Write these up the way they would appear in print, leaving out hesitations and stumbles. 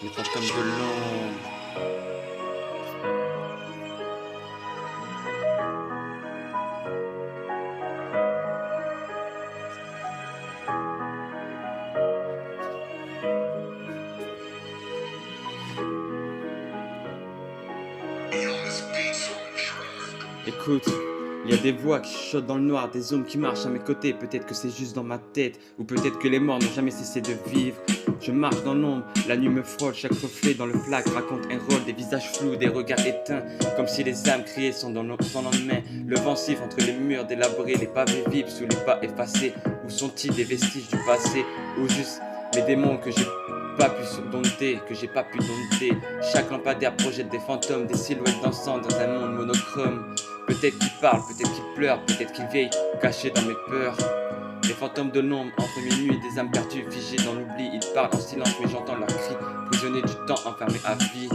Les fantômes de l'ombre. Écoute, il y a des voix qui chuchotent dans le noir, des hommes qui marchent à mes côtés. Peut-être que c'est juste dans ma tête, ou peut-être que les morts n'ont jamais cessé de vivre. Je marche dans l'ombre, la nuit me frôle, chaque reflet dans le flac raconte un rôle, des visages flous, des regards éteints, comme si les âmes criées sont dans nos lendemain. Le vent siffle entre les murs délabrés, les pavés vibrent sous les pas effacés. Où sont-ils des vestiges du passé, ou juste les démons que j'ai pas pu dompter, que j'ai pas pu dompter. Chaque lampadaire projette des fantômes, des silhouettes dansant dans un monde monochrome. Peut-être qu'ils parlent, peut-être qu'ils pleurent, peut-être qu'ils veillent, cachés dans mes peurs. Les fantômes de l'ombre, entre mes nuits, des âmes perdues, figées dans l'oubli. Ils parlent en silence, mais j'entends leurs cris, prisonniers du temps, enfermés à vie.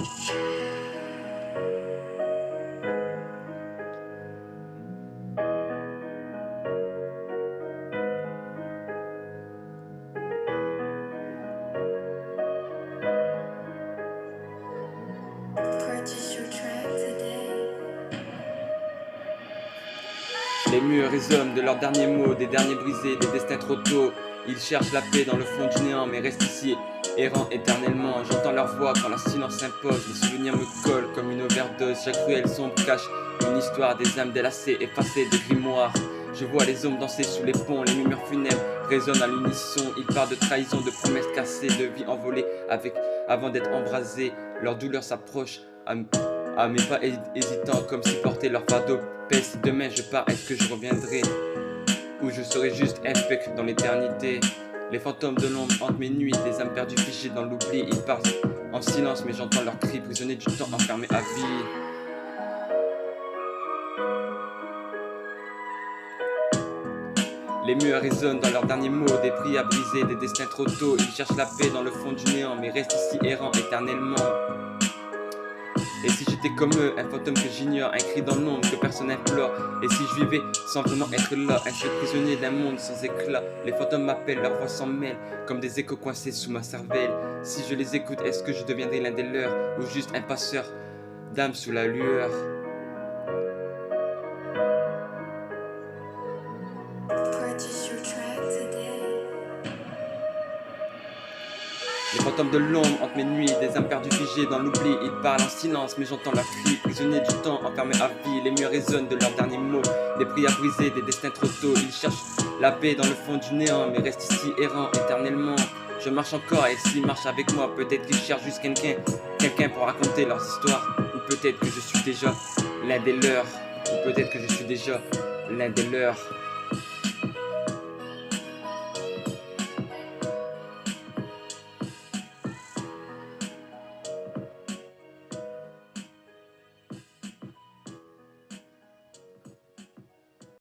Purchase your track today. Les murs résonnent de leurs derniers mots, des derniers brisés, des destins trop tôt. Ils cherchent la paix dans le fond du néant, mais restent ici, errant éternellement. J'entends leur voix quand leur silence s'impose. Les souvenirs me collent comme une overdose. Chaque ruelle sombre cache une histoire, des âmes délacées, effacées, des grimoires. Je vois les hommes danser sous les ponts, les murmures funèbres résonnent à l'unisson. Ils parlent de trahison, de promesses cassées, de vie envolée avant d'être embrasés. Leur douleur s'approche à mes pas hésitants, comme si porter leur fardeau pèse. Si demain je pars, est-ce que je reviendrai? Ou je serai juste un spectre dans l'éternité? Les fantômes de l'ombre hantent mes nuits, des âmes perdues figées dans l'oubli. Ils parlent en silence, mais j'entends leurs cris, prisonniers du temps, enfermés à vie. Les murs résonnent dans leurs derniers mots, des prières brisées, des destins trop tôt. Ils cherchent la paix dans le fond du néant, mais restent ici errants éternellement. Et si j'étais comme eux, un fantôme que j'ignore, un cri dans l'ombre que personne n'implore. Et si je vivais sans vraiment être là, un seul prisonnier d'un monde sans éclat. Les fantômes m'appellent, leurs voix s'en mêlent, comme des échos coincés sous ma cervelle. Si je les écoute, est-ce que je deviendrai l'un des leurs, ou juste un passeur d'âme sous la lueur? Purchase your track today. Les fantômes de l'ombre hantent mes nuits, des âmes perdues figées dans l'oubli. Ils parlent en silence, mais j'entends leurs cris, prisonniers du temps, enfermés à vie. Les murs résonnent de leurs derniers mots, des prières brisées, des destins trop tôt. Ils cherchent la paix dans le fond du néant, mais restent ici errants éternellement. Je marche encore et s'ils marchent avec moi, peut-être qu'ils cherchent juste quelqu'un pour raconter leurs histoires. Ou peut-être que je suis déjà l'un des leurs, ou peut-être que je suis déjà l'un des leurs.